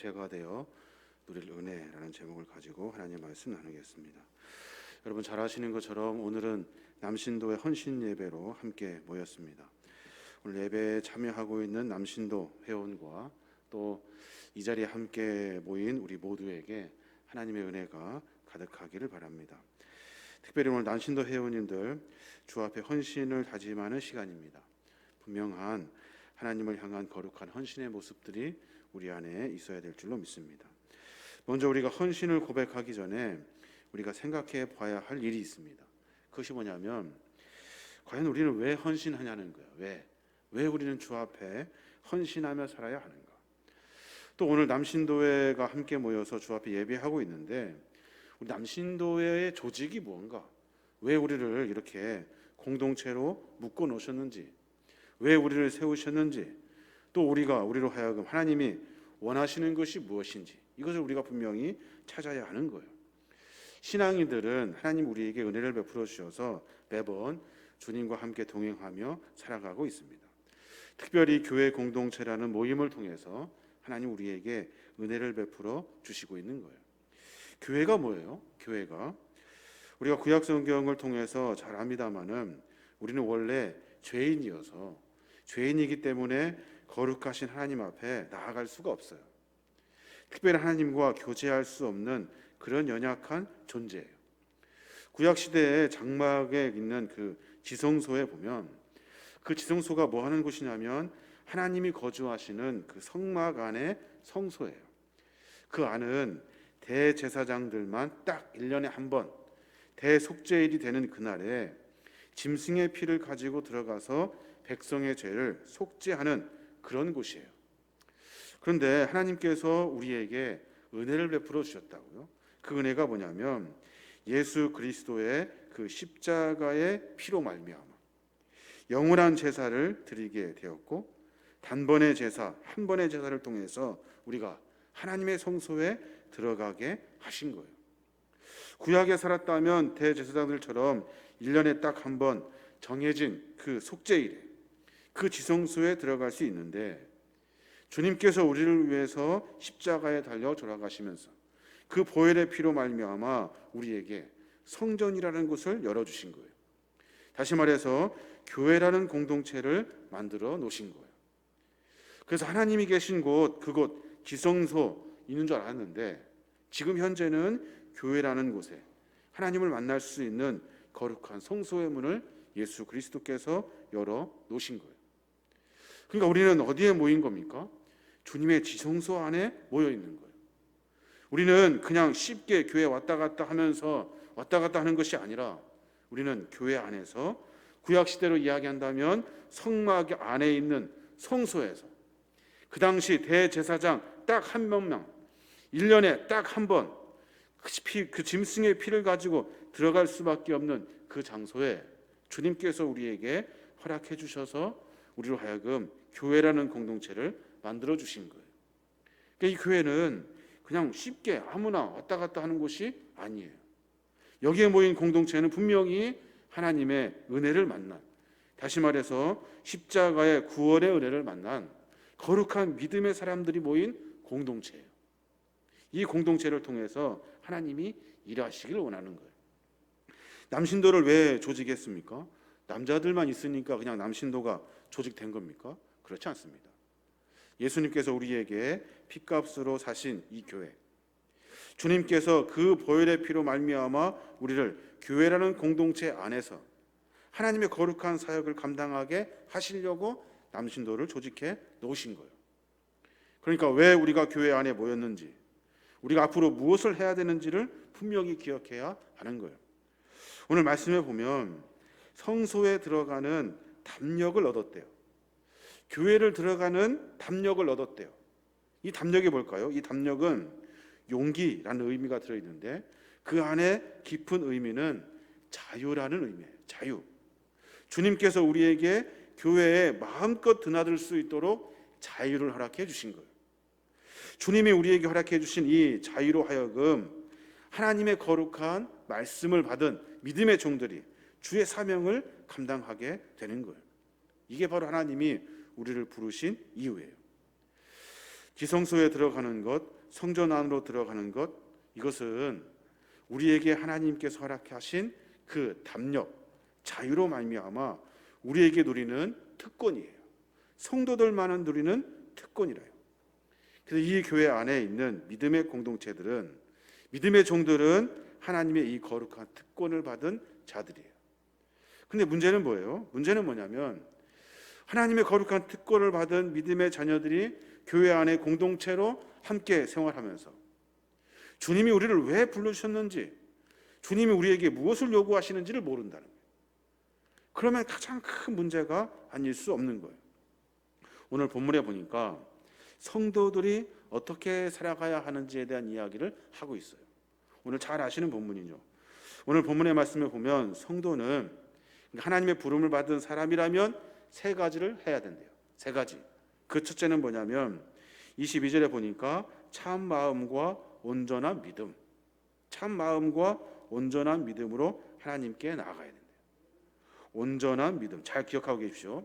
지체가 되어 누릴 은혜라는 제목을 가지고 하나님의 말씀 나누겠습니다. 여러분 잘 아시는 것처럼 오늘은 남신도의 헌신 예배로 함께 모였습니다. 오늘 예배에 참여하고 있는 남신도 회원과 또 이 자리에 함께 모인 우리 모두에게 하나님의 은혜가 가득하기를 바랍니다. 특별히 오늘 남신도 회원님들 주 앞에 헌신을 다짐하는 시간입니다. 분명한 하나님을 향한 거룩한 헌신의 모습들이 우리 안에 있어야 될 줄로 믿습니다. 먼저 우리가 헌신을 고백하기 전에 우리가 생각해 봐야 할 일이 있습니다. 그것이 뭐냐면 과연 우리는 왜 헌신하냐는 거예요. 왜 우리는 주 앞에 헌신하며 살아야 하는가? 또 오늘 남신도회가 함께 모여서 주 앞에 예배하고 있는데 우리 남신도회의 조직이 무언가? 왜 우리를 이렇게 공동체로 묶어 놓으셨는지, 왜 우리를 세우셨는지, 또 우리로 하여금 하나님이 원하시는 것이 무엇인지 이것을 우리가 분명히 찾아야 하는 거예요. 신앙인들은 하나님 우리에게 은혜를 베풀어 주셔서 매번 주님과 함께 동행하며 살아가고 있습니다. 특별히 교회 공동체라는 모임을 통해서 하나님 우리에게 은혜를 베풀어 주시고 있는 거예요. 교회가 뭐예요? 교회가 우리가 구약 성경을 통해서 잘 압니다마는 우리는 원래 죄인이기 때문에 거룩하신 하나님 앞에 나아갈 수가 없어요. 특별히 하나님과 교제할 수 없는 그런 연약한 존재예요. 구약 시대에 장막에 있는 그 지성소에 보면 그 지성소가 뭐 하는 곳이냐면 하나님이 거주하시는 그 성막 안의 성소예요. 그 안은 대제사장들만 딱 1년에 한 번 대속죄일이 되는 그날에 짐승의 피를 가지고 들어가서 백성의 죄를 속죄하는 그런 곳이에요. 그런데 하나님께서 우리에게 은혜를 베풀어 주셨다고요. 그 은혜가 뭐냐면 예수 그리스도의 그 십자가의 피로 말미암아 영원한 제사를 드리게 되었고 단번의 제사, 한 번의 제사를 통해서 우리가 하나님의 성소에 들어가게 하신 거예요. 구약에 살았다면 대제사장들처럼 1년에 딱 한 번 정해진 그 속죄일에 그 지성소에 들어갈 수 있는데 주님께서 우리를 위해서 십자가에 달려 돌아가시면서 그 보혈의 피로 말미암아 우리에게 성전이라는 곳을 열어주신 거예요. 다시 말해서 교회라는 공동체를 만들어 놓으신 거예요. 그래서 하나님이 계신 곳, 그곳 지성소 있는 줄 알았는데 지금 현재는 교회라는 곳에 하나님을 만날 수 있는 거룩한 성소의 문을 예수 그리스도께서 열어 놓으신 거예요. 그러니까 우리는 어디에 모인 겁니까? 주님의 지성소 안에 모여 있는 거예요. 우리는 그냥 쉽게 교회 왔다 갔다 하면서 왔다 갔다 하는 것이 아니라 우리는 교회 안에서 구약 시대로 이야기한다면 성막 안에 있는 성소에서 그 당시 대제사장 딱 한 명만 1년에 딱 한 번 그 짐승의 피를 가지고 들어갈 수밖에 없는 그 장소에 주님께서 우리에게 허락해 주셔서 우리로 하여금 교회라는 공동체를 만들어 주신 거예요. 그러니까 이 교회는 그냥 쉽게 아무나 왔다 갔다 하는 곳이 아니에요. 여기에 모인 공동체는 분명히 하나님의 은혜를 만난, 다시 말해서 십자가의 구원의 은혜를 만난 거룩한 믿음의 사람들이 모인 공동체예요. 이 공동체를 통해서 하나님이 일하시길 원하는 거예요. 남신도를 왜 조직했습니까? 남자들만 있으니까 그냥 남신도가 조직된 겁니까? 그렇지 않습니다. 예수님께서 우리에게 핏값으로 사신 이 교회, 주님께서 그 보혈의 피로 말미암아 우리를 교회라는 공동체 안에서 하나님의 거룩한 사역을 감당하게 하시려고 남신도를 조직해 놓으신 거예요. 그러니까 왜 우리가 교회 안에 모였는지, 우리가 앞으로 무엇을 해야 되는지를 분명히 기억해야 하는 거예요. 오늘 말씀에 보면 성소에 들어가는 담력을 얻었대요. 교회를 들어가는 담력을 얻었대요. 이 담력이 뭘까요? 이 담력은 용기라는 의미가 들어있는데 그 안에 깊은 의미는 자유라는 의미예요. 자유. 주님께서 우리에게 교회에 마음껏 드나들 수 있도록 자유를 허락해 주신 거예요. 주님이 우리에게 허락해 주신 이 자유로 하여금 하나님의 거룩한 말씀을 받은 믿음의 종들이 주의 사명을 감당하게 되는 거예요. 이게 바로 하나님이 우리를 부르신 이유예요. 지성소에 들어가는 것, 성전 안으로 들어가는 것, 이것은 우리에게 하나님께서 허락하신 그 담력, 자유로 말미암아 우리에게 누리는 특권이에요. 성도들만은 누리는 특권이래요. 그래서 이 교회 안에 있는 믿음의 공동체들은, 믿음의 종들은 하나님의 이 거룩한 특권을 받은 자들이에요. 근데 문제는 뭐예요? 문제는 뭐냐면 하나님의 거룩한 특권을 받은 믿음의 자녀들이 교회 안에 공동체로 함께 생활하면서 주님이 우리를 왜 불러주셨는지, 주님이 우리에게 무엇을 요구하시는지를 모른다는 거예요. 그러면 가장 큰 문제가 아닐 수 없는 거예요. 오늘 본문에 보니까 성도들이 어떻게 살아가야 하는지에 대한 이야기를 하고 있어요. 오늘 잘 아시는 본문이죠. 오늘 본문의 말씀을 보면 성도는 하나님의 부름을 받은 사람이라면 세 가지를 해야 된대요. 세 가지. 그 첫째는 뭐냐면 22절에 보니까 참 마음과 온전한 믿음, 참 마음과 온전한 믿음으로 하나님께 나아가야 된대요. 온전한 믿음, 잘 기억하고 계십시오.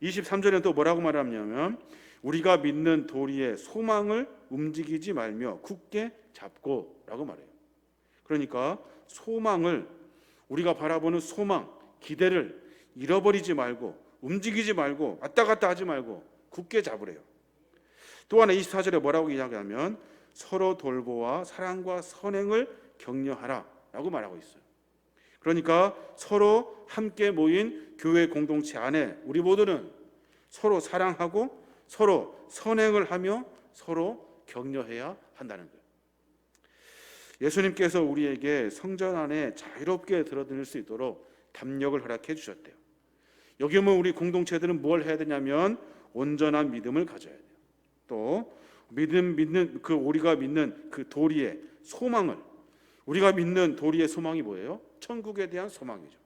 23절에 또 뭐라고 말하냐면 우리가 믿는 도리의 소망을 움직이지 말며 굳게 잡고 라고 말해요. 그러니까 소망을, 우리가 바라보는 소망, 기대를 잃어버리지 말고, 움직이지 말고, 왔다 갔다 하지 말고 굳게 잡으래요. 또 하나 24절에 뭐라고 이야기하면 서로 돌보아 사랑과 선행을 격려하라 라고 말하고 있어요. 그러니까 서로 함께 모인 교회 공동체 안에 우리 모두는 서로 사랑하고 서로 선행을 하며 서로 격려해야 한다는 거예요. 예수님께서 우리에게 성전 안에 자유롭게 들어들 수 있도록 담력을 허락해 주셨대요. 여기 오면 우리 공동체들은 뭘 해야 되냐면 온전한 믿음을 가져야 돼요. 또 믿는 그 우리가 믿는 그 도리의 소망을, 우리가 믿는 도리의 소망이 뭐예요? 천국에 대한 소망이죠.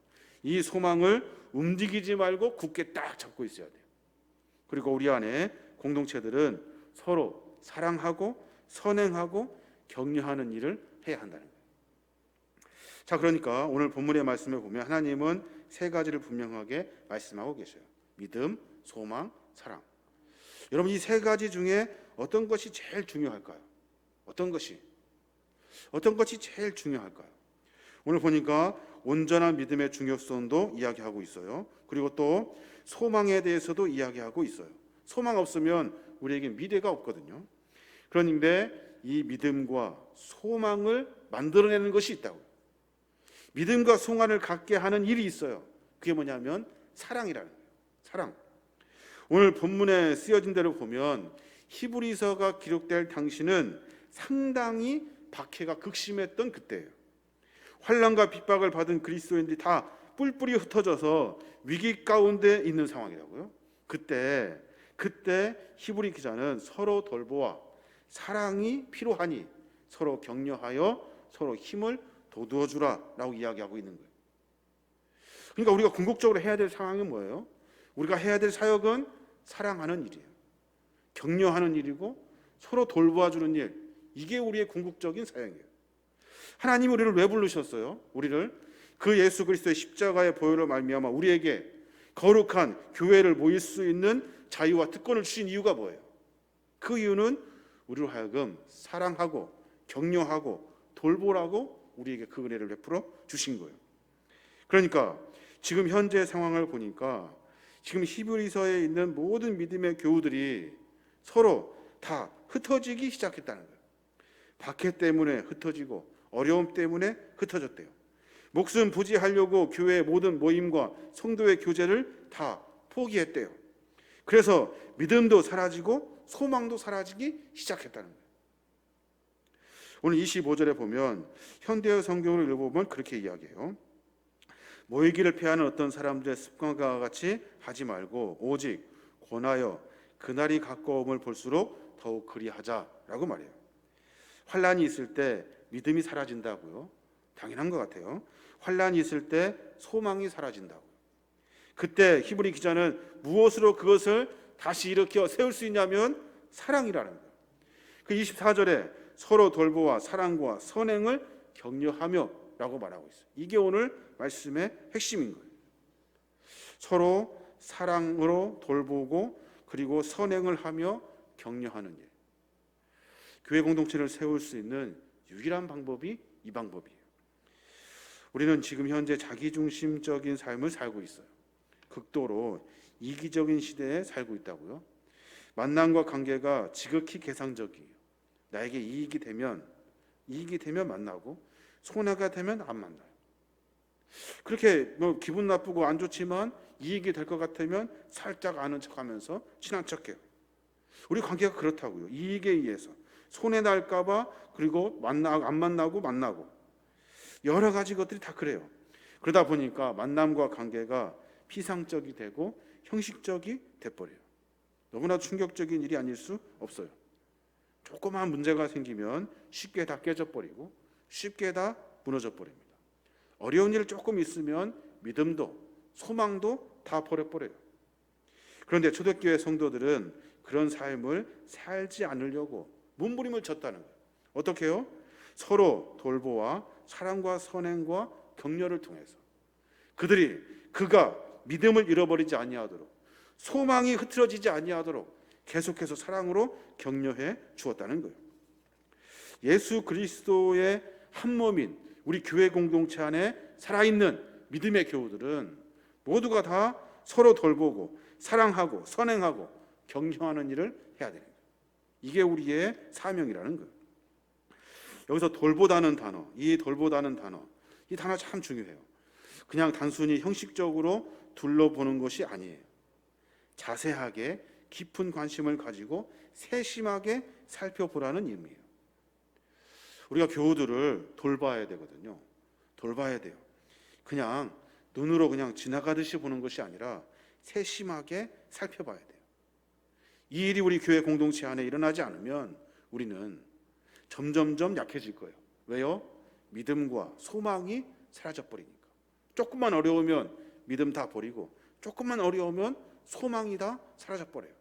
이 소망을 움직이지 말고 굳게 딱 잡고 있어야 돼요. 그리고 우리 안에 공동체들은 서로 사랑하고 선행하고 격려하는 일을 해야 한다는 거예요. 자, 그러니까 오늘 본문의 말씀을 보면 하나님은 세 가지를 분명하게 말씀하고 계셔요. 믿음, 소망, 사랑. 여러분, 이 세 가지 중에 어떤 것이 제일 중요할까요? 어떤 것이 제일 중요할까요? 오늘 보니까 온전한 믿음의 중요성도 이야기하고 있어요. 그리고 또 소망에 대해서도 이야기하고 있어요. 소망 없으면 우리에게 미래가 없거든요. 그런데 이 믿음과 소망을 만들어내는 것이 있다고요. 믿음과 소망을 갖게 하는 일이 있어요. 그게 뭐냐면 사랑이라는 거예요. 사랑. 오늘 본문에 쓰여진 대로 보면 히브리서가 기록될 당시는 상당히 박해가 극심했던 그때예요. 환난과 핍박을 받은 그리스도인들이 다 뿔뿔이 흩어져서 위기 가운데 있는 상황이라고요. 그때 히브리 기자는 서로 돌보아 사랑이 필요하니 서로 격려하여 서로 힘을 돋워 주라라고 이야기하고 있는 거예요. 그러니까 우리가 궁극적으로 해야 될 상황은 뭐예요? 우리가 해야 될 사역은 사랑하는 일이에요. 격려하는 일이고 서로 돌보아 주는 일. 이게 우리의 궁극적인 사역이에요. 하나님이 우리를 왜 부르셨어요? 우리를 그 예수 그리스도의 십자가의 보혈로 말미암아 우리에게 거룩한 교회를 모일 수 있는 자유와 특권을 주신 이유가 뭐예요? 그 이유는 우리로 하여금 사랑하고 격려하고 돌보라고 우리에게 그 은혜를 베풀어 주신 거예요. 그러니까 지금 현재 상황을 보니까 지금 히브리서에 있는 모든 믿음의 교우들이 서로 다 흩어지기 시작했다는 거예요. 박해 때문에 흩어지고 어려움 때문에 흩어졌대요. 목숨 부지하려고 교회의 모든 모임과 성도의 교제를 다 포기했대요. 그래서 믿음도 사라지고 소망도 사라지기 시작했다는 거예요. 오늘 25절에 보면 현대어 성경을 읽어보면 그렇게 이야기해요. 모이기를 피하는 어떤 사람들의 습관과 같이 하지 말고 오직 권하여 그날이 가까움을 볼수록 더욱 그리하자라고 말해요. 환난이 있을 때 믿음이 사라진다고요? 당연한 것 같아요. 환난이 있을 때 소망이 사라진다고. 그때 히브리 기자는 무엇으로 그것을 다시 일으켜 세울 수 있냐면 사랑이라는 거예요. 그 24절에 서로 돌보아 사랑과 선행을 격려하며 라고 말하고 있어요. 이게 오늘 말씀의 핵심인 거예요. 서로 사랑으로 돌보고 그리고 선행을 하며 격려하는 일. 교회 공동체를 세울 수 있는 유일한 방법이 이 방법이에요. 우리는 지금 현재 자기중심적인 삶을 살고 있어요. 극도로 이기적인 시대에 살고 있다고요. 만남과 관계가 지극히 계상적이에요. 나에게 이익이 되면 만나고 손해가 되면 안 만나요. 그렇게 뭐 기분 나쁘고 안 좋지만 이익이 될 것 같으면 살짝 아는 척하면서 친한 척해요. 우리 관계가 그렇다고요. 이익에 의해서 손해 날까봐, 그리고 안 만나고 만나고, 여러 가지 것들이 다 그래요. 그러다 보니까 만남과 관계가 피상적이 되고 형식적이 돼버려요. 너무나 충격적인 일이 아닐 수 없어요. 조그마한 문제가 생기면 쉽게 다 깨져버리고 쉽게 다 무너져버립니다. 어려운 일 조금 있으면 믿음도 소망도 다 버려버려요. 그런데 초대교회 성도들은 그런 삶을 살지 않으려고 몸부림을 쳤다는 거예요. 어떻게 해요? 서로 돌보아 사랑과 선행과 격려를 통해서 그가 믿음을 잃어버리지 아니하도록, 소망이 흐트러지지 아니하도록 계속해서 사랑으로 격려해 주었다는 거예요. 예수 그리스도의 한 몸인 우리 교회 공동체 안에 살아있는 믿음의 교우들은 모두가 다 서로 돌보고 사랑하고 선행하고 격려하는 일을 해야 되는 거예요. 이게 우리의 사명이라는 거예요. 여기서 돌보다는 단어, 이 단어 참 중요해요. 그냥 단순히 형식적으로 둘러보는 것이 아니에요. 자세하게 깊은 관심을 가지고 세심하게 살펴보라는 의미예요. 우리가 교우들을 돌봐야 되거든요. 돌봐야 돼요. 그냥 눈으로 그냥 지나가듯이 보는 것이 아니라 세심하게 살펴봐야 돼요. 이 일이 우리 교회 공동체 안에 일어나지 않으면 우리는 점점점 약해질 거예요. 왜요? 믿음과 소망이 사라져버리니까. 조금만 어려우면 믿음 다 버리고, 조금만 어려우면 소망이 다 사라져버려요.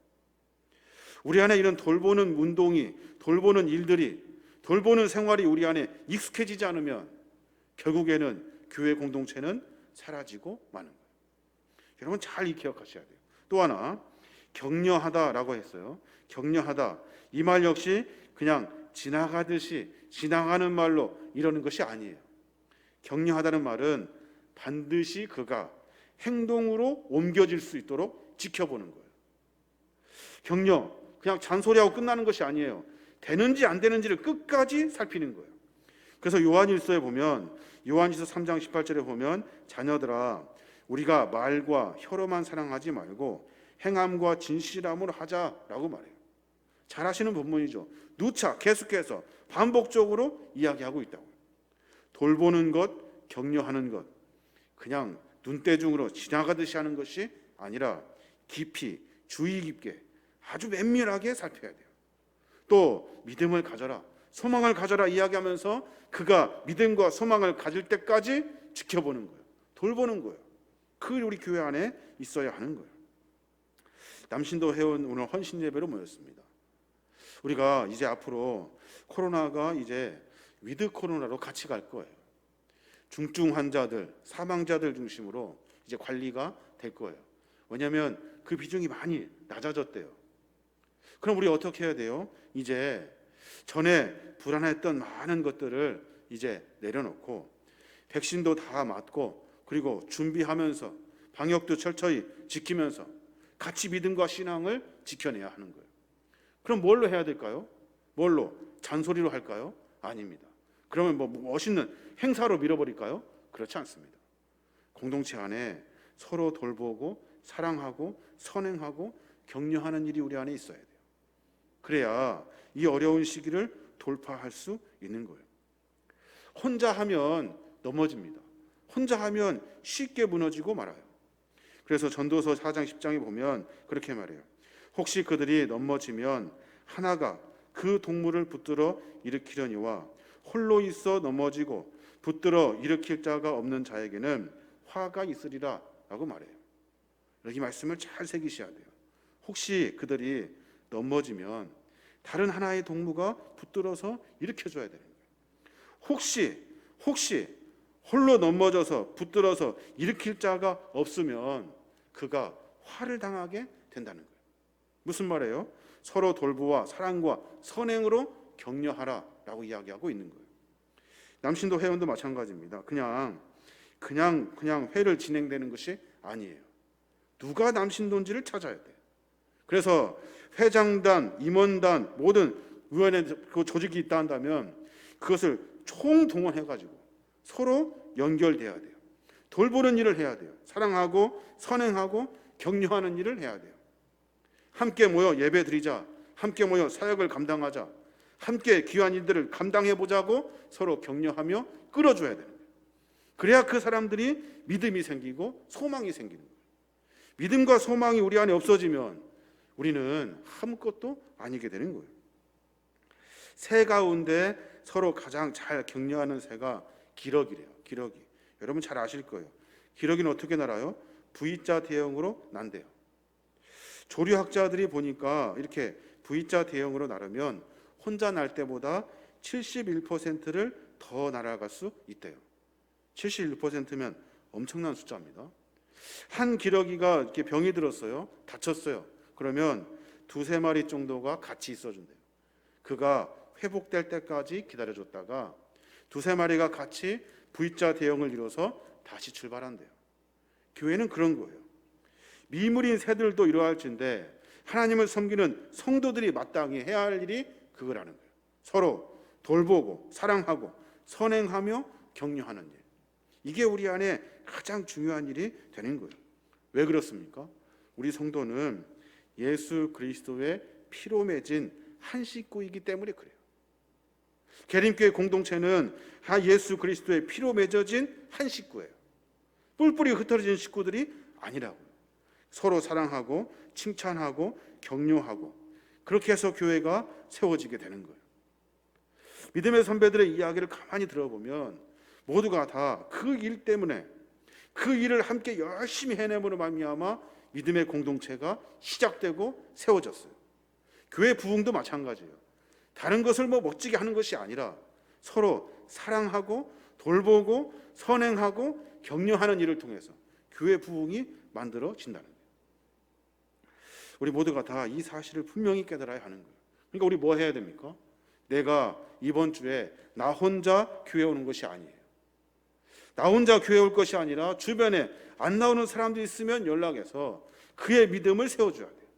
우리 안에 이런 돌보는 운동이, 돌보는 일들이, 돌보는 생활이 우리 안에 익숙해지지 않으면 결국에는 교회 공동체는 사라지고 마는 거예요. 여러분 잘 기억하셔야 돼요. 또 하나, 격려하다라고 했어요. 격려하다, 이 말 역시 그냥 지나가듯이 지나가는 말로 이러는 것이 아니에요. 격려하다는 말은 반드시 그가 행동으로 옮겨질 수 있도록 지켜보는 거예요. 격려, 그냥 잔소리하고 끝나는 것이 아니에요. 되는지 안 되는지를 끝까지 살피는 거예요. 그래서 요한일서에 보면, 요한일서 3장 18절에 보면, 자녀들아 우리가 말과 혀로만 사랑하지 말고 행함과 진실함으로 하자라고 말해요. 잘 하시는 본문이죠. 누차 계속해서 반복적으로 이야기하고 있다고요. 돌보는 것, 격려하는 것, 그냥 눈대중으로 지나가듯이 하는 것이 아니라 깊이, 주의 깊게, 아주 면밀하게 살펴야 돼요. 또 믿음을 가져라, 소망을 가져라 이야기하면서 그가 믿음과 소망을 가질 때까지 지켜보는 거예요. 돌보는 거예요. 그게 우리 교회 안에 있어야 하는 거예요. 남신도 회원 오늘 헌신 예배로 모였습니다. 우리가 이제 앞으로 코로나가 이제 위드 코로나로 같이 갈 거예요. 중증 환자들, 사망자들 중심으로 이제 관리가 될 거예요. 왜냐하면 그 비중이 많이 낮아졌대요. 그럼 우리 어떻게 해야 돼요? 이제 전에 불안했던 많은 것들을 이제 내려놓고 백신도 다 맞고, 그리고 준비하면서 방역도 철저히 지키면서 같이 믿음과 신앙을 지켜내야 하는 거예요. 그럼 뭘로 해야 될까요? 뭘로? 잔소리로 할까요? 아닙니다. 그러면 뭐 멋있는 행사로 밀어버릴까요? 그렇지 않습니다. 공동체 안에 서로 돌보고 사랑하고 선행하고 격려하는 일이 우리 안에 있어야 돼요. 그래야 이 어려운 시기를 돌파할 수 있는 거예요. 혼자 하면 넘어집니다. 혼자 하면 쉽게 무너지고 말아요. 그래서 전도서 4장 10장에 보면 그렇게 말해요. 혹시 그들이 넘어지면 하나가 그 동물을 붙들어 일으키려니와 홀로 있어 넘어지고 붙들어 일으킬 자가 없는 자에게는 화가 있으리라 라고 말해요. 여기 말씀을 잘 새기셔야 돼요. 혹시 그들이 넘어지면 다른 하나의 동무가 붙들어서 일으켜줘야 되는 거예요. 혹시 홀로 넘어져서 붙들어서 일으킬 자가 없으면 그가 화를 당하게 된다는 거예요. 무슨 말이에요? 서로 돌보아 사랑과 선행으로 격려하라라고 이야기하고 있는 거예요. 남신도 회원도 마찬가지입니다. 그냥 회를 진행되는 것이 아니에요. 누가 남신도인지를 찾아야 돼요. 그래서 회장단, 임원단, 모든 의원의 그 조직이 있다 한다면 그것을 총동원해가지고 서로 연결돼야 돼요. 돌보는 일을 해야 돼요. 사랑하고 선행하고 격려하는 일을 해야 돼요. 함께 모여 예배 드리자, 함께 모여 사역을 감당하자, 함께 귀한 일들을 감당해보자고 서로 격려하며 끌어줘야 되는 거예요. 그래야 그 사람들이 믿음이 생기고 소망이 생기는 거예요. 믿음과 소망이 우리 안에 없어지면 우리는 아무것도 아니게 되는 거예요. 새 가운데 서로 가장 잘 격려하는 새가 기러기래요. 기러기. 여러분 잘 아실 거예요. 기러기는 어떻게 날아요? V자 대형으로 난대요. 조류학자들이 보니까 이렇게 V자 대형으로 나르면 혼자 날 때보다 71%를 더 날아갈 수 있대요. 71%면 엄청난 숫자입니다. 한 기러기가 이렇게 병이 들었어요. 다쳤어요. 그러면 두세 마리 정도가 같이 있어준대요. 그가 회복될 때까지 기다려줬다가 두세 마리가 같이 V자 대형을 이뤄서 다시 출발한대요. 교회는 그런 거예요. 미물인 새들도 이러할진데 하나님을 섬기는 성도들이 마땅히 해야 할 일이 그거라는 거예요. 서로 돌보고 사랑하고 선행하며 격려하는 일. 이게 우리 안에 가장 중요한 일이 되는 거예요. 왜 그렇습니까? 우리 성도는 예수 그리스도의 피로 맺은 한 식구이기 때문에 그래요. 계림교회 공동체는 예수 그리스도의 피로 맺어진 한 식구예요. 뿔뿔이 흩어진 식구들이 아니라고요. 서로 사랑하고 칭찬하고 격려하고 그렇게 해서 교회가 세워지게 되는 거예요. 믿음의 선배들의 이야기를 가만히 들어보면 모두가 다 그 일 때문에 그 일을 함께 열심히 해냄으로 말미암아 믿음의 공동체가 시작되고 세워졌어요. 교회 부흥도 마찬가지예요. 다른 것을 멋지게 하는 것이 아니라 서로 사랑하고 돌보고 선행하고 격려하는 일을 통해서 교회 부흥이 만들어진다는 거예요. 우리 모두가 다 이 사실을 분명히 깨달아야 하는 거예요. 그러니까 우리 뭐 해야 됩니까? 내가 이번 주에 나 혼자 교회 오는 것이 아니에요. 나 혼자 교회 올 것이 아니라 주변에 안 나오는 사람들이 있으면 연락해서 그의 믿음을 세워줘야 돼요.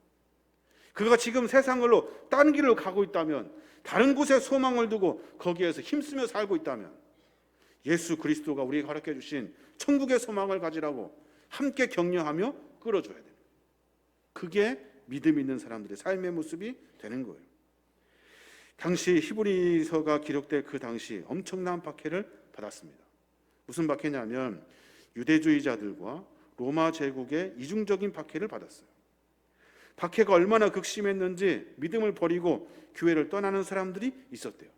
그가 지금 세상으로 딴 길을 가고 있다면, 다른 곳에 소망을 두고 거기에서 힘쓰며 살고 있다면 예수 그리스도가 우리에게 허락해 주신 천국의 소망을 가지라고 함께 격려하며 끌어줘야 돼요. 그게 믿음 있는 사람들의 삶의 모습이 되는 거예요. 당시 히브리서가 기록될 그 당시 엄청난 박해를 받았습니다. 무슨 박해냐면 유대주의자들과 로마 제국의 이중적인 박해를 받았어요. 박해가 얼마나 극심했는지 믿음을 버리고 교회를 떠나는 사람들이 있었대요.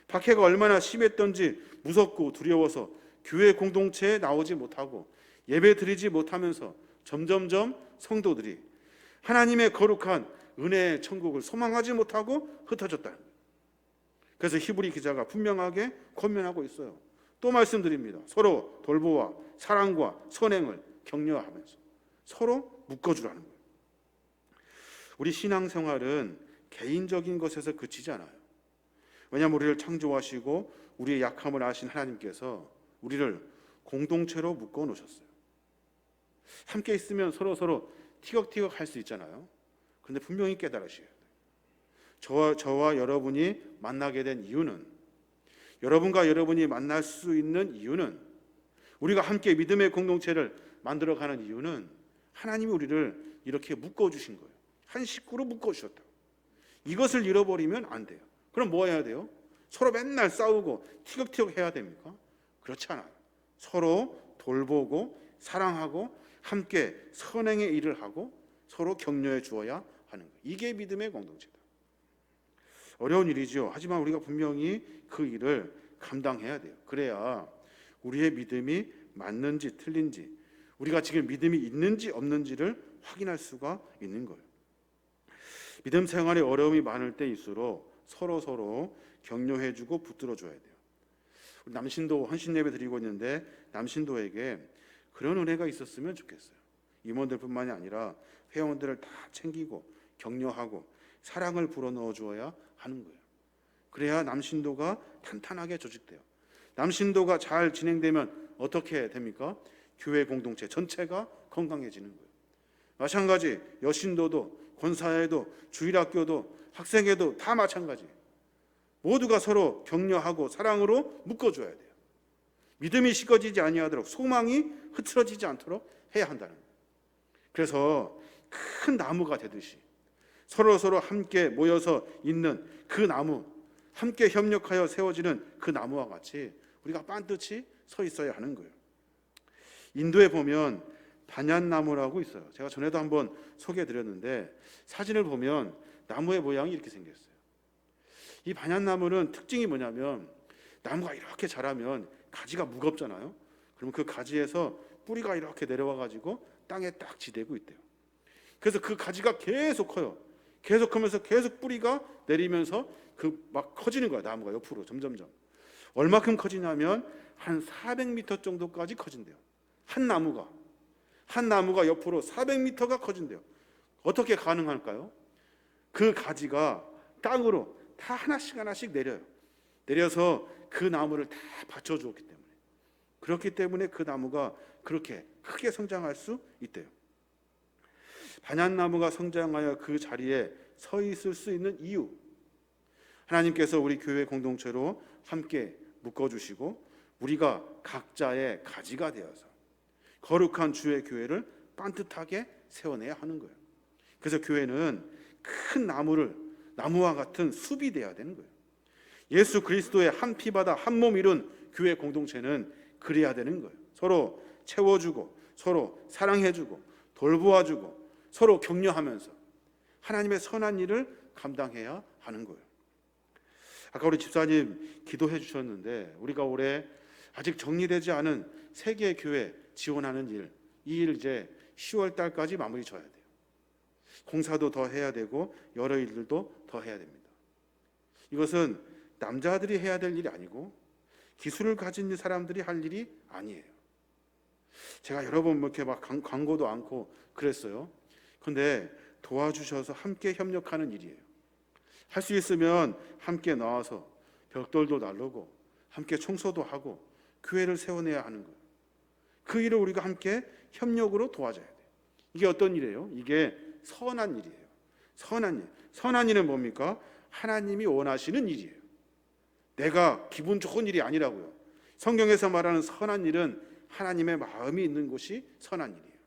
박해가 얼마나 심했던지 무섭고 두려워서 교회 공동체에 나오지 못하고 예배 드리지 못하면서 점점점 성도들이 하나님의 거룩한 은혜의 천국을 소망하지 못하고 흩어졌다는 거예요. 그래서 히브리 기자가 분명하게 권면하고 있어요. 또 말씀드립니다. 서로 돌보아 사랑과 선행을 격려하면서 서로 묶어주라는 거예요. 우리 신앙생활은 개인적인 것에서 그치지 않아요. 왜냐하면 우리를 창조하시고 우리의 약함을 아신 하나님께서 우리를 공동체로 묶어 놓으셨어요. 함께 있으면 서로 티격태격 할 수 있잖아요. 그런데 분명히 깨달으셔야 돼요. 저와 여러분이 만나게 된 이유는, 여러분과 여러분이 만날 수 있는 이유는, 우리가 함께 믿음의 공동체를 만들어가는 이유는 하나님이 우리를 이렇게 묶어주신 거예요. 한 식구로 묶어주셨다. 이것을 잃어버리면 안 돼요. 그럼 뭐 해야 돼요? 서로 맨날 싸우고 티격태격 해야 됩니까? 그렇지 않아요. 서로 돌보고 사랑하고 함께 선행의 일을 하고 서로 격려해 주어야 하는 거예요. 이게 믿음의 공동체다. 어려운 일이죠. 하지만 우리가 분명히 그 일을 감당해야 돼요. 그래야 우리의 믿음이 맞는지 틀린지, 우리가 지금 믿음이 있는지 없는지를 확인할 수가 있는 거예요. 믿음 생활에 어려움이 많을 때일수록 서로 격려해주고 붙들어줘야 돼요. 남신도 헌신예배 드리고 있는데 남신도에게 그런 은혜가 있었으면 좋겠어요. 임원들뿐만이 아니라 회원들을 다 챙기고 격려하고 사랑을 불어넣어 주어야 하는 거예요. 그래야 남신도가 탄탄하게 조직돼요. 남신도가 잘 진행되면 어떻게 됩니까? 교회 공동체 전체가 건강해지는 거예요. 마찬가지 여신도도 권사회도 주일학교도 학생회도 다 마찬가지. 모두가 서로 격려하고 사랑으로 묶어줘야 돼요. 믿음이 식어지지 아니하도록 소망이 흐트러지지 않도록 해야 한다는 거예요. 그래서 큰 나무가 되듯이 서로 함께 모여서 있는 그 나무, 함께 협력하여 세워지는 그 나무와 같이 우리가 반듯이 서 있어야 하는 거예요. 인도에 보면 반얀나무라고 있어요. 제가 전에도 한번 소개해드렸는데 사진을 보면 나무의 모양이 이렇게 생겼어요. 이 반얀나무는 특징이 뭐냐면 나무가 이렇게 자라면 가지가 무겁잖아요. 그럼 그 가지에서 뿌리가 이렇게 내려와 가지고 땅에 딱 지대고 있대요. 그래서 그 가지가 계속 커요. 계속 크면서 계속 뿌리가 내리면서 그 막 커지는 거야. 나무가 옆으로 점점점. 얼마큼 커지냐면 한 400m 정도까지 커진대요. 한 나무가 옆으로 400m가 커진대요. 어떻게 가능할까요? 그 가지가 땅으로 다 하나씩 내려요. 내려서 그 나무를 다 받쳐주었기 때문에. 그렇기 때문에 그 나무가 그렇게 크게 성장할 수 있대요. 반얀나무가 성장하여 그 자리에 서 있을 수 있는 이유, 하나님께서 우리 교회 공동체로 함께 묶어주시고 우리가 각자의 가지가 되어서 거룩한 주의 교회를 반듯하게 세워내야 하는 거예요. 그래서 교회는 큰 나무와 같은 숲이 되어야 되는 거예요. 예수 그리스도의 한 피바다 한 몸 이룬 교회 공동체는 그래야 되는 거예요. 서로 채워주고 서로 사랑해주고 돌보아주고 서로 격려하면서 하나님의 선한 일을 감당해야 하는 거예요. 아까 우리 집사님 기도해 주셨는데 우리가 올해 아직 정리되지 않은 세계 교회 지원하는 일, 이 일 이제 10월 달까지 마무리 져야 돼요. 공사도 더 해야 되고 여러 일들도 더 해야 됩니다. 이것은 남자들이 해야 될 일이 아니고 기술을 가진 사람들이 할 일이 아니에요. 제가 여러 번 이렇게 막 광고도 않고 그랬어요. 그런데 도와주셔서 함께 협력하는 일이에요. 할 수 있으면 함께 나와서 벽돌도 나르고 함께 청소도 하고 교회를 세워내야 하는 거예요. 그 일을 우리가 함께 협력으로 도와줘야 돼요. 이게 어떤 일이에요? 이게 선한 일이에요. 선한 일. 선한 일은 뭡니까? 하나님이 원하시는 일이에요. 내가 기분 좋은 일이 아니라고요. 성경에서 말하는 선한 일은 하나님의 마음이 있는 곳이 선한 일이에요.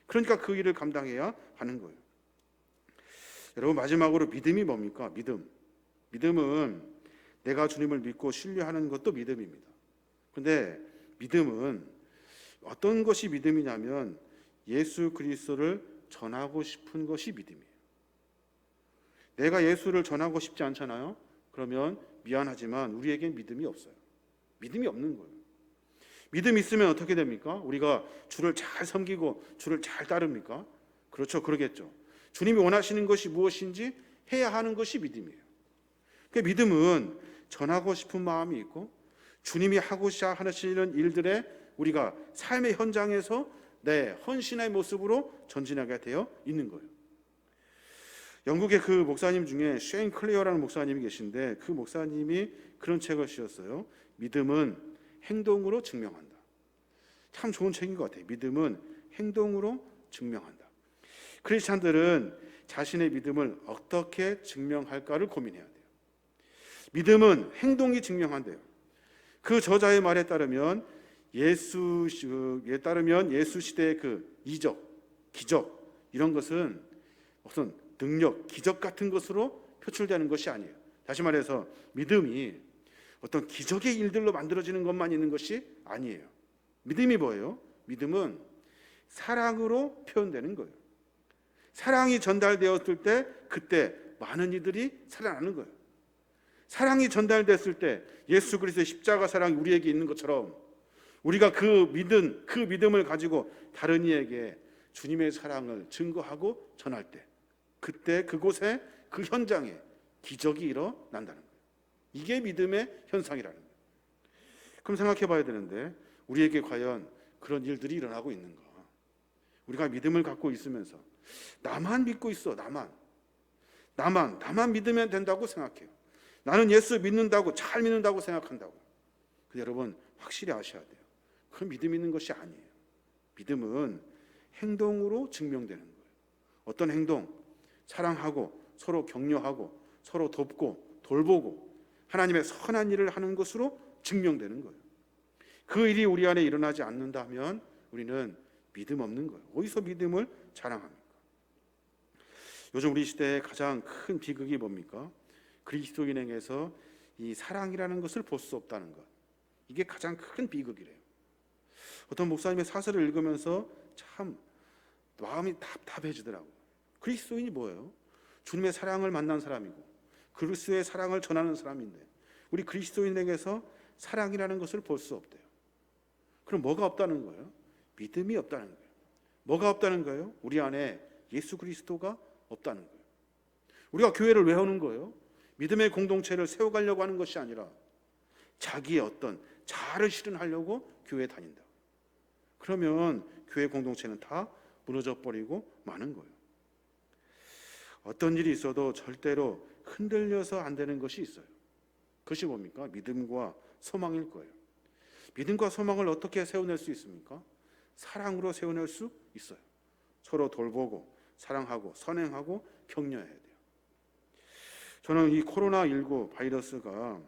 그러니까 그 일을 감당해야 하는 거예요. 여러분, 마지막으로 믿음이 뭡니까? 믿음은 내가 주님을 믿고 신뢰하는 것도 믿음입니다. 그런데 믿음은 어떤 것이 믿음이냐면 예수 그리스도를 전하고 싶은 것이 믿음이에요. 내가 예수를 전하고 싶지 않잖아요. 그러면 미안하지만 우리에겐 믿음이 없어요. 믿음이 없는 거예요. 믿음이 있으면 어떻게 됩니까? 우리가 주를 잘 섬기고 주를 잘 따릅니까? 그렇죠. 그러겠죠. 주님이 원하시는 것이 무엇인지 해야 하는 것이 믿음이에요. 그 믿음은 전하고 싶은 마음이 있고 주님이 하고자 하시는 일들에 우리가 삶의 현장에서 내 헌신의 모습으로 전진하게 되어 있는 거예요. 영국의 그 목사님 중에 쉐인 클리어라는 목사님이 계신데 그 목사님이 그런 책을 쓰셨어요. 믿음은 행동으로 증명한다. 참 좋은 책인 것 같아요. 믿음은 행동으로 증명한다. 크리스찬들은 자신의 믿음을 어떻게 증명할까를 고민해야 돼요. 믿음은 행동이 증명한대요. 그 저자의 말에 따르면 예수 시대의 그 이적, 기적 이런 것은 어떤 능력, 기적 같은 것으로 표출되는 것이 아니에요. 다시 말해서 믿음이 어떤 기적의 일들로 만들어지는 것만 있는 것이 아니에요. 믿음이 뭐예요? 믿음은 사랑으로 표현되는 거예요. 사랑이 전달되었을 때 그때 많은 이들이 살아나는 거예요. 사랑이 전달됐을 때 예수 그리스도의 십자가 사랑이 우리에게 있는 것처럼 우리가 그 믿음을 가지고 다른 이에게 주님의 사랑을 증거하고 전할 때 그때 그곳에 그 현장에 기적이 일어난다는 거예요. 이게 믿음의 현상이라는 거예요. 그럼 생각해 봐야 되는데 우리에게 과연 그런 일들이 일어나고 있는가? 우리가 믿음을 갖고 있으면서 나만 믿고 있어. 나만 믿으면 된다고 생각해요. 나는 예수 믿는다고, 잘 믿는다고 생각한다고. 근데 여러분 확실히 아셔야 돼요. 그건 믿음 있는 것이 아니에요. 믿음은 행동으로 증명되는 거예요. 어떤 행동? 사랑하고 서로 격려하고 서로 돕고 돌보고 하나님의 선한 일을 하는 것으로 증명되는 거예요. 그 일이 우리 안에 일어나지 않는다면 우리는 믿음 없는 거예요. 어디서 믿음을 자랑합니까? 요즘 우리 시대의 가장 큰 비극이 뭡니까? 그리스도인에게서 이 사랑이라는 것을 볼 수 없다는 것. 이게 가장 큰 비극이래요. 어떤 목사님의 사설을 읽으면서 참 마음이 답답해지더라고요. 그리스도인이 뭐예요? 주님의 사랑을 만난 사람이고 그리스도의 사랑을 전하는 사람인데 우리 그리스도인에게서 사랑이라는 것을 볼 수 없대요. 그럼 뭐가 없다는 거예요? 믿음이 없다는 거예요. 뭐가 없다는 거예요? 우리 안에 예수 그리스도가 없다는 거예요. 우리가 교회를 왜 오는 거예요? 믿음의 공동체를 세워가려고 하는 것이 아니라 자기의 어떤 자아를 실현하려고 교회에 다닌다. 그러면 교회 공동체는 다 무너져 버리고 마는 거예요. 어떤 일이 있어도 절대로 흔들려서 안 되는 것이 있어요. 그것이 뭡니까? 믿음과 소망일 거예요. 믿음과 소망을 어떻게 세워낼 수 있습니까? 사랑으로 세워낼 수 있어요. 서로 돌보고 사랑하고 선행하고 격려해야 돼요. 저는 이 코로나19 바이러스가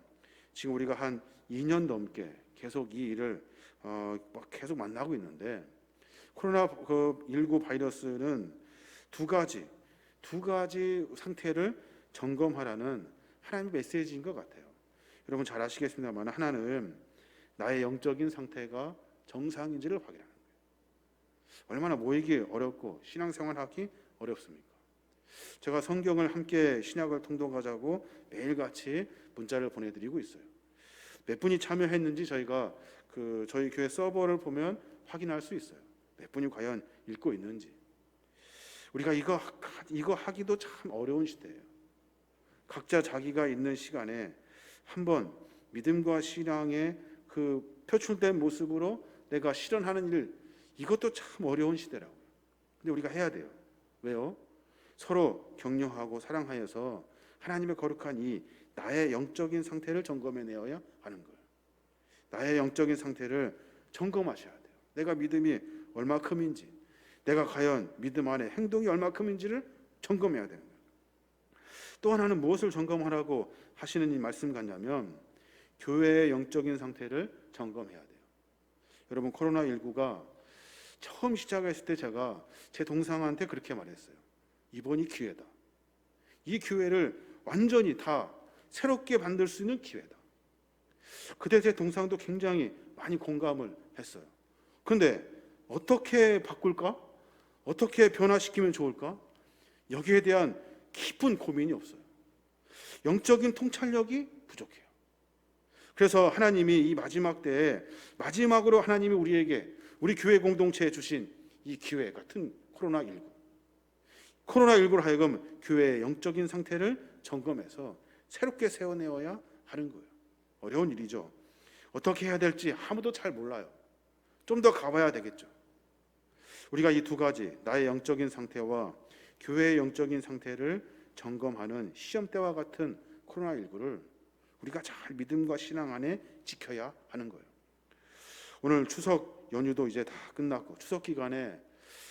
지금 우리가 한 2년 넘게 계속 이 일을 계속 만나고 있는데 코로나19 바이러스는 두 가지 상태를 점검하라는 하나님의 메시지인 것 같아요. 여러분 잘 아시겠습니다만 하나는 나의 영적인 상태가 정상인지를 확인하는 거예요. 얼마나 모이기 어렵고 신앙생활하기 어렵습니까? 제가 성경을 함께 신약을 통독하자고 매일같이 문자를 보내드리고 있어요. 몇 분이 참여했는지 저희가 저희 교회 서버를 보면 확인할 수 있어요. 몇 분이 과연 읽고 있는지. 우리가 이거 하기도 참 어려운 시대예요. 각자 자기가 있는 시간에 한번 믿음과 신앙의 그 표출된 모습으로 내가 실현하는 일, 이것도 참 어려운 시대라고요. 근데 우리가 해야 돼요. 왜요? 서로 격려하고 사랑하여서 하나님의 거룩한 이 나의 영적인 상태를 점검해내어야 하는 거예요. 나의 영적인 상태를 점검하셔야 돼요. 내가 믿음이 얼마큼인지, 내가 과연 믿음 안에 행동이 얼마큼인지를 점검해야 되는 거예요. 또 하나는 무엇을 점검하라고 하시는 이 말씀 같냐면 교회의 영적인 상태를 점검해야 돼요. 여러분 코로나19가 처음 시작했을 때 제가 제 동상한테 그렇게 말했어요. 이번이 기회다. 이 기회를 완전히 다 새롭게 만들 수 있는 기회다. 그때 제 동상도 굉장히 많이 공감을 했어요. 그런데 어떻게 바꿀까? 어떻게 변화시키면 좋을까? 여기에 대한 깊은 고민이 없어요. 영적인 통찰력이 부족해요. 그래서 하나님이 이 마지막 때에 마지막으로 하나님이 우리 교회 공동체에 주신 이 기회 같은 코로나19로 하여금 교회의 영적인 상태를 점검해서 새롭게 세워내어야 하는 거예요. 어려운 일이죠. 어떻게 해야 될지 아무도 잘 몰라요. 좀 더 가봐야 되겠죠. 우리가 이 두 가지, 나의 영적인 상태와 교회의 영적인 상태를 점검하는 시험대와 같은 코로나19를 우리가 잘 믿음과 신앙 안에 지켜야 하는 거예요. 오늘 추석 연휴도 이제 다 끝났고 추석 기간에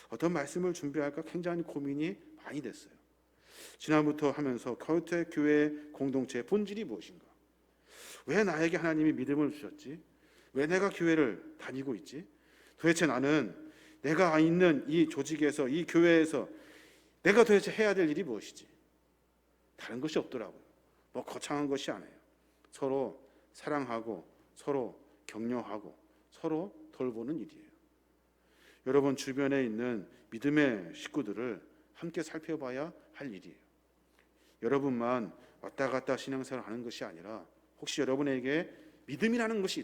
어떤 말씀을 준비할까 굉장히 고민이 많이 됐어요. 지난부터 하면서 교회 공동체의 본질이 무엇인가? 왜 나에게 하나님이 믿음을 주셨지? 왜 내가 교회를 다니고 있지? 도대체 나는 내가 있는 이 조직에서 이 교회에서 내가 도대체 해야 될 일이 무엇이지? 다른 것이 없더라고요. 뭐 거창한 것이 아니에요. 서로 사랑하고 서로 격려하고 서로 돌보는 일이에요. 여러분 주변에 있는 믿음의 식구들을 함께 살펴봐야 할 일이에요. 여러분만 왔다 갔다 신앙생활을 하는 것이 아니라 혹시 여러분에게 믿음이라는 것이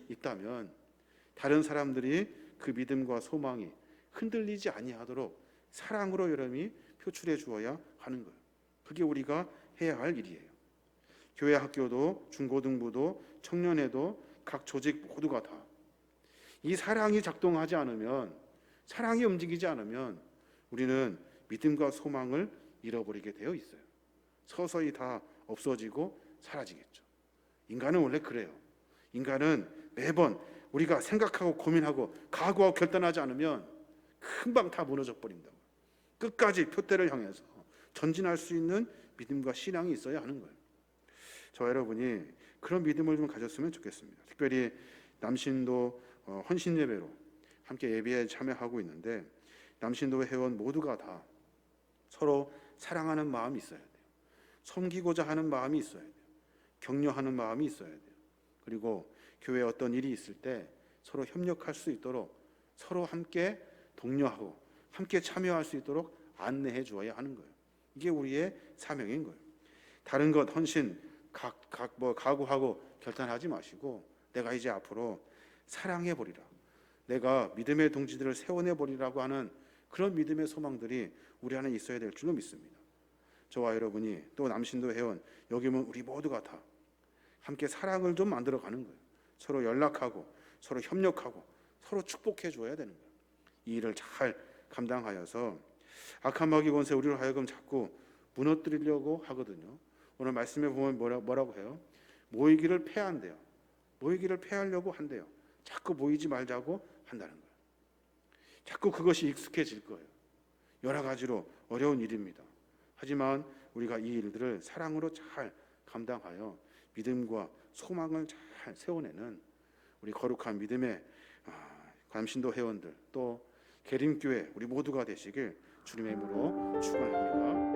있다면 다른 사람들이 그 믿음과 소망이 흔들리지 아니하도록 사랑으로 여러분이 표출해 주어야 하는 거예요. 그게 우리가 해야 할 일이에요. 교회 학교도 중고등부도 청년회도 각 조직 모두가 다 이 사랑이 작동하지 않으면, 사랑이 움직이지 않으면 우리는 믿음과 소망을 잃어버리게 되어 있어요. 서서히 다 없어지고 사라지겠죠. 인간은 원래 그래요. 인간은 매번 우리가 생각하고 고민하고 각오하고 결단하지 않으면 금방 다 무너져 버린다고. 끝까지 표대를 향해서 전진할 수 있는 믿음과 신앙이 있어야 하는 거예요. 저와 여러분이 그런 믿음을 좀 가졌으면 좋겠습니다. 특별히 남신도 헌신 예배로 함께 예배에 참여하고 있는데, 남신도 회원 모두가 다 서로 사랑하는 마음이 있어야 돼요. 섬기고자 하는 마음이 있어야 돼요. 격려하는 마음이 있어야 돼요. 그리고 교회에 어떤 일이 있을 때 서로 협력할 수 있도록 서로 함께 독려하고 함께 참여할 수 있도록 안내해 주어야 하는 거예요. 이게 우리의 사명인 거예요. 다른 것 헌신 각오하고 결단하지 마시고, 내가 이제 앞으로 사랑해 보리라, 내가 믿음의 동지들을 세워내 보리라고 하는 그런 믿음의 소망들이 우리 안에 있어야 될 줄로 믿습니다. 저와 여러분이 또 남신도 회원 여기 오면 우리 모두가 다 함께 사랑을 좀 만들어 가는 거예요. 서로 연락하고 서로 협력하고 서로 축복해 줘야 되는 거예요. 이 일을 잘 감당하여서 악한 마귀 권세 우리로 하여금 자꾸 무너뜨리려고 하거든요. 오늘 말씀에 보면 뭐라고 해요? 모이기를 패한대요. 모이기를 패하려고 한대요. 자꾸 모이지 말자고 한다는 거예요. 자꾸 그것이 익숙해질 거예요. 여러 가지로 어려운 일입니다. 하지만 우리가 이 일들을 사랑으로 잘 감당하여 믿음과 소망을 잘 세워내는 우리 거룩한 믿음의 감신도 회원들, 또 계림교회 우리 모두가 되시길 주님의 이름으로 축원합니다.